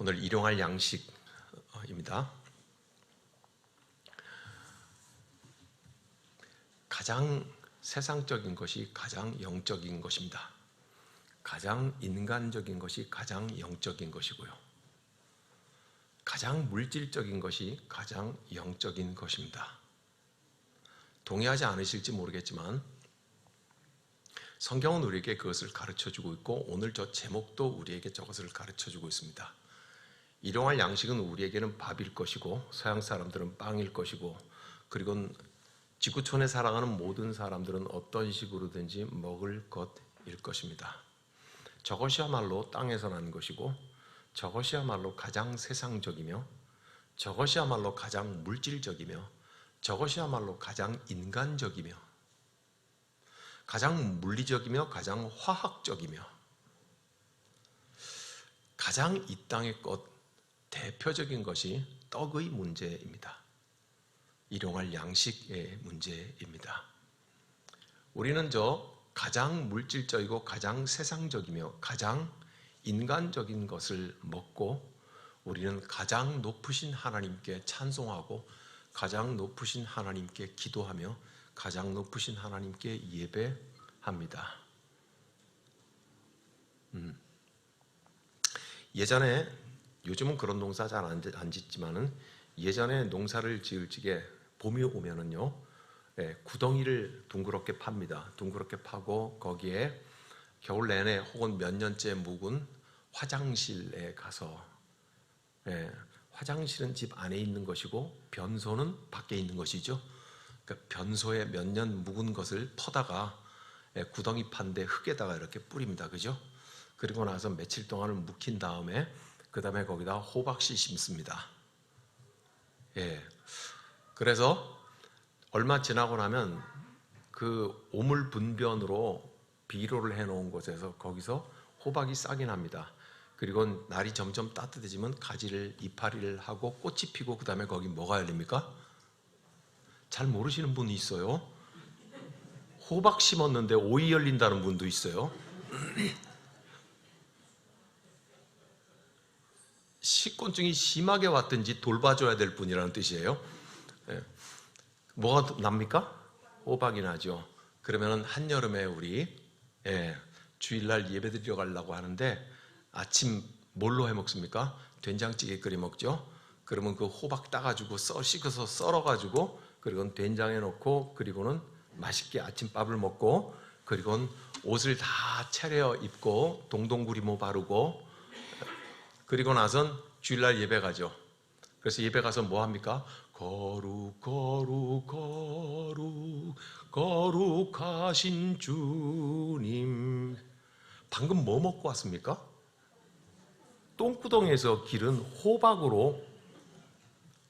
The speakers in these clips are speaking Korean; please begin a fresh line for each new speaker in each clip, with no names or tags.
오늘 일용할 양식입니다. 가장 세상적인 것이 가장 영적인 것입니다. 가장 인간적인 것이 가장 영적인 것이고요. 가장 물질적인 것이 가장 영적인 것입니다. 동의하지 않으실지 모르겠지만 성경은 우리에게 그것을 가르쳐주고 있고 오늘 저 제목도 우리에게 저것을 가르쳐주고 있습니다. 일용할 양식은 우리에게는 밥일 것이고 서양 사람들은 빵일 것이고 그리고 지구촌에 살아가는 모든 사람들은 어떤 식으로든지 먹을 것일 것입니다. 저것이야말로 땅에서 난 것이고 저것이야말로 가장 세상적이며 저것이야말로 가장 물질적이며 저것이야말로 가장 인간적이며 가장 물리적이며 가장 화학적이며 가장 이 땅의 것 대표적인 것이 떡의 문제입니다. 일용할 양식의 문제입니다. 우리는 가장 물질적이고 가장 세상적이며 가장 인간적인 것을 먹고 우리는 가장 높으신 하나님께 찬송하고 가장 높으신 하나님께 기도하며 가장 높으신 하나님께 예배합니다. 예전에 요즘은 그런 농사 잘 안 짓지만은 예전에 농사를 지을 적에 봄이 오면은요, 구덩이를 둥그렇게 팝니다. 둥그렇게 파고 거기에 겨울 내내 혹은 몇 년째 묵은 화장실에 가서, 화장실은 집 안에 있는 것이고 변소는 밖에 있는 것이죠. 그러니까 변소에 몇 년 묵은 것을 퍼다가 구덩이 판데 흙에다가 이렇게 뿌립니다. 그죠? 그리고 나서 며칠 동안을 묵힌 다음에 그 다음에 거기다 호박씨 심습니다. 그래서 얼마 지나고 나면 그 오물 분변으로 비료를 해놓은 곳에서 거기서 호박이 싹이 납니다. 그리고 날이 점점 따뜻해지면 가지를 이파리를 하고 꽃이 피고 그 다음에 거기 뭐가 열립니까? 잘 모르시는 분이 있어요. 호박 심었는데 오이 열린다는 분도 있어요. 식곤증이 심하게 왔든지 돌봐줘야 될 분이라는 뜻이에요. 뭐가 납니까? 호박이 나죠. 그러면 한여름에 우리 주일날 예배 드리러 가려고 하는데 아침 뭘로 해 먹습니까? 된장찌개 끓여 먹죠. 그러면 그 호박 따가지고 씻어서 썰어가지고 그리고 된장에 넣고 그리고는 맛있게 아침밥을 먹고 그리고 옷을 다 차려 입고 동동구리모 바르고 그리고 나선 주일날 예배 가죠. 그래서 예배 가서 뭐 합니까? 거룩 거룩 거룩 거룩하신 주님. 방금 뭐 먹고 왔습니까? 똥구덩이에서 기른 호박으로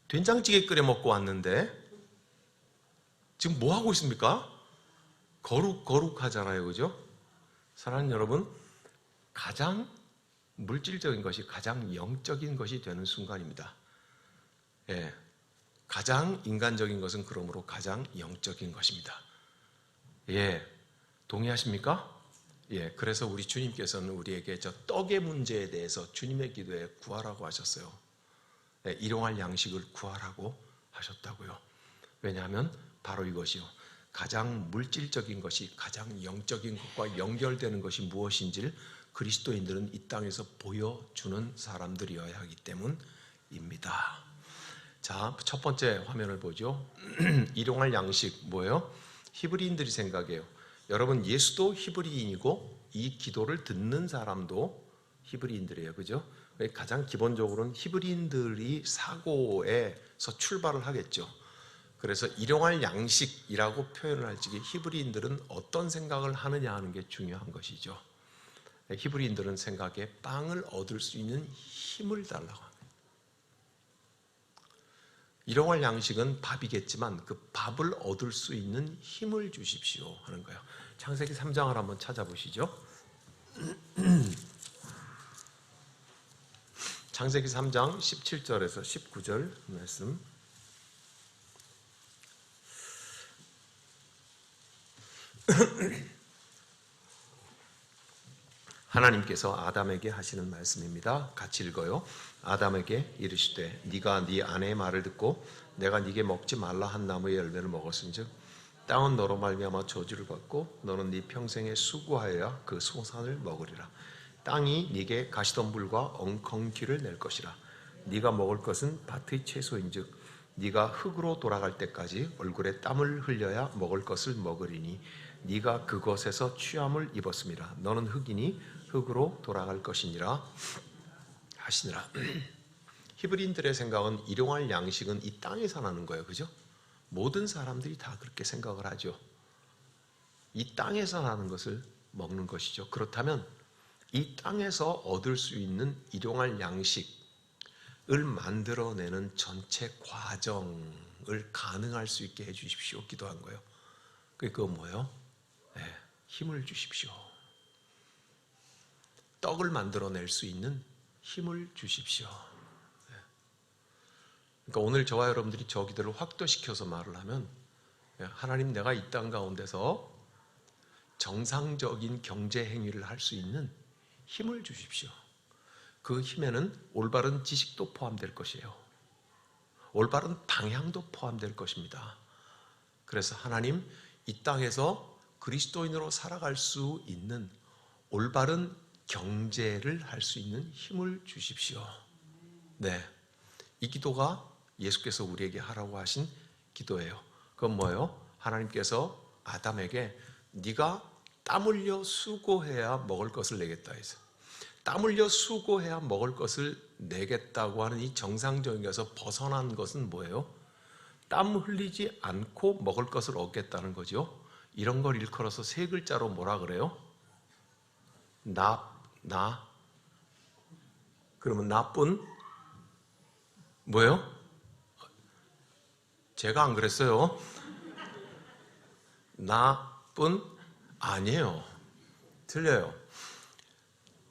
된장찌개 끓여 먹고 왔는데 지금 뭐 하고 있습니까? 거룩 거룩하잖아요. 그죠? 사랑하는 여러분, 가장 물질적인 것이 가장 영적인 것이 되는 순간입니다. 가장 인간적인 것은 그러므로 가장 영적인 것입니다. 동의하십니까? 그래서 우리 주님께서는 우리에게 저 떡의 문제에 대해서 주님의 기도에 구하라고 하셨어요. 일용할 양식을 구하라고 하셨다고요. 왜냐하면 바로 이것이요. 가장 물질적인 것이 가장 영적인 것과 연결되는 것이 무엇인지를 그리스도인들은 이 땅에서 보여주는 사람들이어야 하기 때문입니다. 자, 첫 번째 화면을 보죠. 일용할 양식 뭐예요? 히브리인들이 생각해요. 여러분, 예수도 히브리인이고 이 기도를 듣는 사람도 히브리인들이에요. 그죠? 가장 기본적으로는 히브리인들이 사고에서 출발을 하겠죠. 그래서 일용할 양식이라고 표현을 할 적에 히브리인들은 어떤 생각을 하느냐 하는 게 중요한 것이죠. 히브리인들은 생각에 빵을 얻을 수 있는 힘을 달라고 합니다. 일용할 양식은 밥이겠지만 그 밥을 얻을 수 있는 힘을 주십시오 하는 거예요. 창세기 3장을 한번 찾아보시죠. 창세기 3장 17절에서 19절 말씀. 하나님께서 아담에게 하시는 말씀입니다. 같이 읽어요. 아담에게 이르시되 네가 네 아내의 말을 듣고 내가 네게 먹지 말라 한 나무의 열매를 먹었은즉 땅은 너로 말미암아 저주를 받고 너는 네 평생에 수고하여야 그 소산을 먹으리라. 땅이 네게 가시덤불과 엉겅퀴를 낼 것이라. 네가 먹을 것은 밭의 채소인즉 네가 흙으로 돌아갈 때까지 얼굴에 땀을 흘려야 먹을 것을 먹으리니 네가 그것에서 취함을 입었음이라. 너는 흙이니 흙으로 돌아갈 것이니라 하시니라. 히브리인들의 생각은 일용할 양식은 이 땅에서 나는 거예요. 그죠? 모든 사람들이 다 그렇게 생각을 하죠. 이 땅에서 나는 것을 먹는 것이죠. 그렇다면 이 땅에서 얻을 수 있는 일용할 양식을 만들어내는 전체 과정을 가능할 수 있게 해주십시오. 기도한 거예요. 그거 뭐예요? 네, 힘을 주십시오. 떡을 만들어낼 수 있는 힘을 주십시오. 네. 그러니까 오늘 저와 여러분들이 저 기도를 확대시켜서 말을 하면, 하나님, 내가 이 땅 가운데서 정상적인 경제 행위를 할 수 있는 힘을 주십시오. 그 힘에는 올바른 지식도 포함될 것이에요. 올바른 방향도 포함될 것입니다. 그래서 하나님, 이 땅에서 그리스도인으로 살아갈 수 있는 올바른 경제를 할 수 있는 힘을 주십시오. 네, 이 기도가 예수께서 우리에게 하라고 하신 기도예요. 그건 뭐예요? 하나님께서 아담에게 네가 땀 흘려 수고해야 먹을 것을 내겠다 해서, 땀 흘려 수고해야 먹을 것을 내겠다고 하는 이 정상적인 것에서 벗어난 것은 뭐예요? 땀 흘리지 않고 먹을 것을 얻겠다는 거죠. 이런 걸 일컬어서 세 글자로 뭐라 그래요? 그러면 나쁜 뭐예요? 제가 안 그랬어요. 나쁜 아니에요. 틀려요.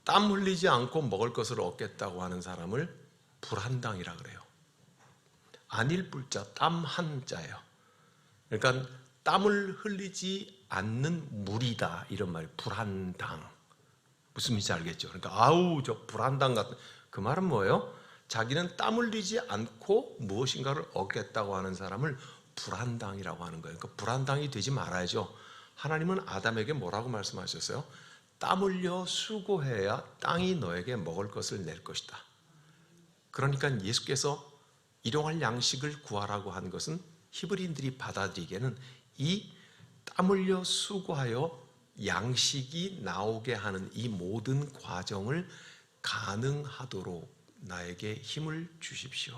땀 흘리지 않고 먹을 것을 얻겠다고 하는 사람을 불한당이라 그래요. 안일 불자, 땀 한자예요. 그러니까 땀을 흘리지 않는 무리다 이런 말이 불한당. 무슨 말인지 알겠죠? 그러니까 아우 저 불한당 같은 그 말은 뭐예요? 자기는 땀 흘리지 않고 무엇인가를 얻겠다고 하는 사람을 불한당이라고 하는 거예요. 그러니까 불한당이 되지 말아야죠. 하나님은 아담에게 뭐라고 말씀하셨어요? 땀 흘려 수고해야 땅이 너에게 먹을 것을 낼 것이다. 그러니까 예수께서 일용할 양식을 구하라고 한 것은 히브리인들이 받아들이기에는 이 땀 흘려 수고하여 양식이 나오게 하는 이 모든 과정을 가능하도록 나에게 힘을 주십시오.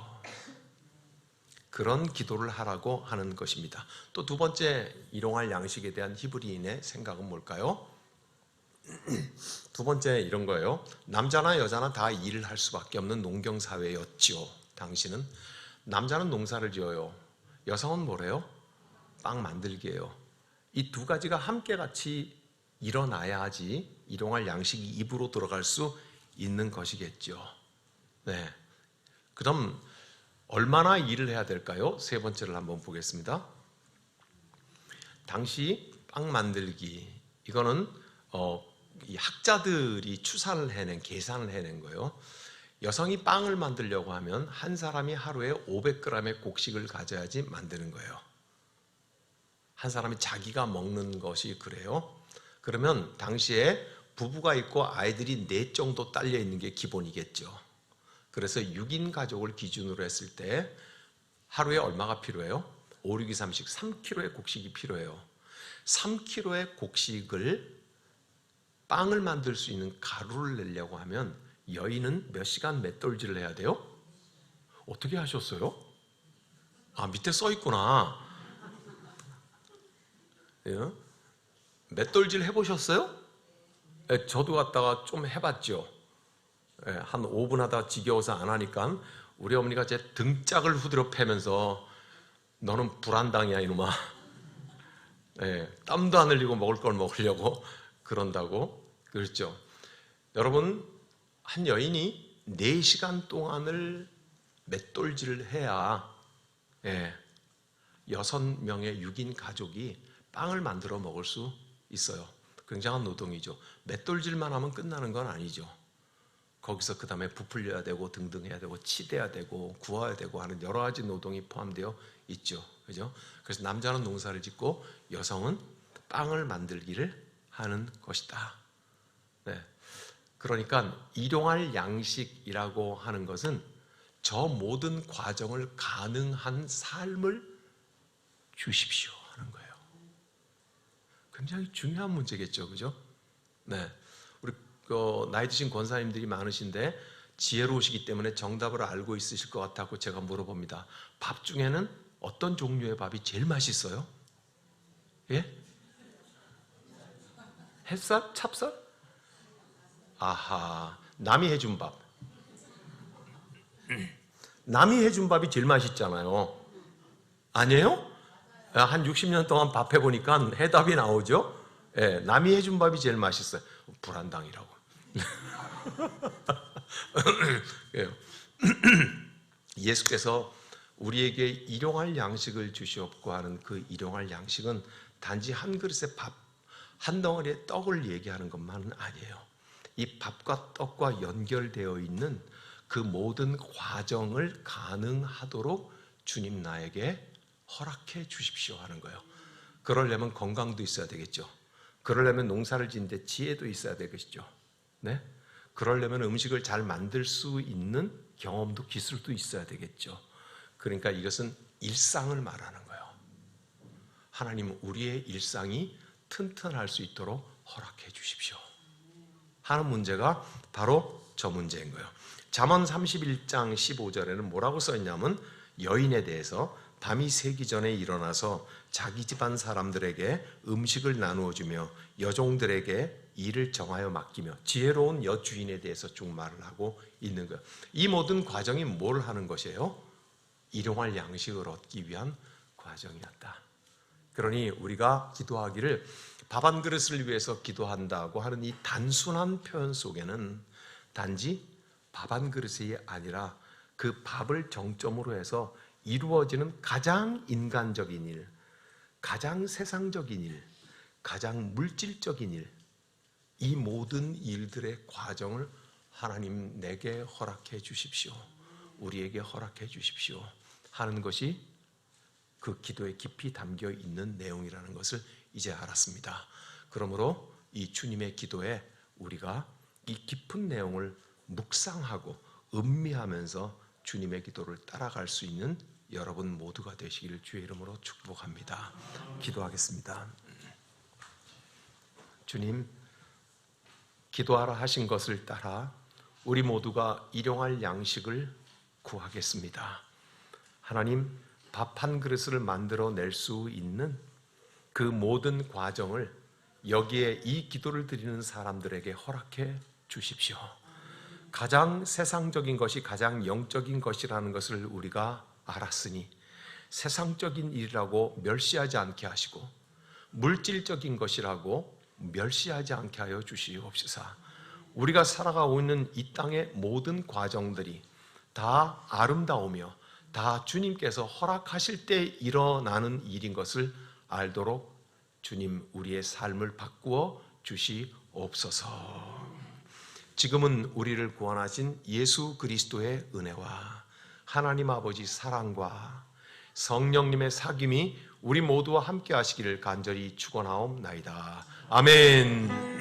그런 기도를 하라고 하는 것입니다. 또 두 번째 일용할 양식에 대한 히브리인의 생각은 뭘까요? 두 번째 이런 거예요. 남자나 여자나 다 일을 할 수밖에 없는 농경사회였지요. 당시는 남자는 농사를 지어요. 여성은 뭐래요? 빵 만들기예요. 이 두 가지가 함께 같이 일어나야지 일용할 양식이 입으로 들어갈 수 있는 것이겠죠. 네. 그럼 얼마나 일을 해야 될까요? 세 번째를 한번 보겠습니다. 당시 빵 만들기 이거는 이 학자들이 추산을 해낸 계산을 해낸 거예요. 여성이 빵을 만들려고 하면 한 사람이 하루에 500g의 곡식을 가져야지 만드는 거예요. 한 사람이 자기가 먹는 것이 그래요. 그러면 당시에 부부가 있고 아이들이 넷 정도 딸려 있는 게 기본이겠죠. 그래서 6인 가족을 기준으로 했을 때 하루에 얼마가 필요해요? 5, 6, 2, 30, 3kg의 곡식이 필요해요. 3kg의 곡식을 빵을 만들 수 있는 가루를 내려고 하면 여인은 몇 시간 맷돌질을 해야 돼요? 어떻게 하셨어요? 아, 밑에 써 있구나. 예? 맷돌질 해보셨어요? 예, 저도 갔다가 좀 해봤죠. 예, 한 5분 하다가 지겨워서 안 하니까 우리 어머니가 제 등짝을 후드려 패면서 너는 불한당이야 이놈아. 예, 땀도 안 흘리고 먹을 걸 먹으려고 그런다고 그랬죠. 여러분, 한 여인이 4시간 동안을 맷돌질을 해야 6명의 6인 가족이 빵을 만들어 먹을 수 있어요. 굉장한 노동이죠. 맷돌질만 하면 끝나는 건 아니죠. 거기서 그 다음에 부풀려야 되고 등등 해야 되고 치대야 되고 구워야 되고 하는 여러 가지 노동이 포함되어 있죠. 그죠? 그래서 남자는 농사를 짓고 여성은 빵을 만들기를 하는 것이다. 네. 그러니까 일용할 양식이라고 하는 것은 저 모든 과정을 가능한 삶을 주십시오 하는 거예요. 굉장히 중요한 문제겠죠, 그죠? 네, 우리 나이 드신 권사님들이 많으신데 지혜로우시기 때문에 정답을 알고 있으실 것 같다고 제가 물어봅니다. 밥 중에는 어떤 종류의 밥이 제일 맛있어요? 예? 햇살? 찹쌀? 아하, 남이 해준 밥. 남이 해준 밥이 제일 맛있잖아요. 아니에요? 한 60년 동안 밥 해보니까 해답이 나오죠. 예, 남이 해준 밥이 제일 맛있어요. 불안당이라고. 예수께서 우리에게 일용할 양식을 주시옵고 하는 그 일용할 양식은 단지 한 그릇의 밥, 한 덩어리의 떡을 얘기하는 것만은 아니에요. 이 밥과 떡과 연결되어 있는 그 모든 과정을 가능하도록 주님 나에게 허락해 주십시오 하는 거예요. 그러려면 건강도 있어야 되겠죠. 그러려면 농사를 짓는데 지혜도 있어야 되겠죠. 네? 그러려면 음식을 잘 만들 수 있는 경험도 기술도 있어야 되겠죠. 그러니까 이것은 일상을 말하는 거예요. 하나님은 우리의 일상이 튼튼할 수 있도록 허락해 주십시오 하는 문제가 바로 저 문제인 거예요. 잠언 31장 15절에는 뭐라고 써있냐면 여인에 대해서 밤이 새기 전에 일어나서 자기 집안 사람들에게 음식을 나누어 주며 여종들에게 일을 정하여 맡기며 지혜로운 여주인에 대해서 쭉 말을 하고 있는 거예요. 이 모든 과정이 뭘 하는 것이에요? 일용할 양식을 얻기 위한 과정이었다. 그러니 우리가 기도하기를 밥 한 그릇을 위해서 기도한다고 하는 이 단순한 표현 속에는 단지 밥 한 그릇이 아니라 그 밥을 정점으로 해서 이루어지는 가장 인간적인 일, 가장 세상적인 일, 가장 물질적인 일, 이 모든 일들의 과정을 하나님 내게 허락해 주십시오. 우리에게 허락해 주십시오 하는 것이 그 기도에 깊이 담겨 있는 내용이라는 것을 이제 알았습니다. 그러므로 이 주님의 기도에 우리가 이 깊은 내용을 묵상하고 음미하면서 주님의 기도를 따라갈 수 있는 여러분 모두가 되시기를 주의 이름으로 축복합니다. 기도하겠습니다. 주님, 기도하라 하신 것을 따라 우리 모두가 일용할 양식을 구하겠습니다. 하나님, 밥 한 그릇을 만들어낼 수 있는 그 모든 과정을 여기에 이 기도를 드리는 사람들에게 허락해 주십시오. 가장 세상적인 것이 가장 영적인 것이라는 것을 우리가 알았으니 세상적인 일이라고 멸시하지 않게 하시고 물질적인 것이라고 멸시하지 않게 하여 주시옵소서. 우리가 살아가고 있는 이 땅의 모든 과정들이 다 아름다우며 다 주님께서 허락하실 때 일어나는 일인 것을 알도록 주님 우리의 삶을 바꾸어 주시옵소서. 지금은 우리를 구원하신 예수 그리스도의 은혜와 하나님 아버지 사랑과 성령님의 사귐이 우리 모두와 함께 하시기를 간절히 축원하옵나이다. 아멘.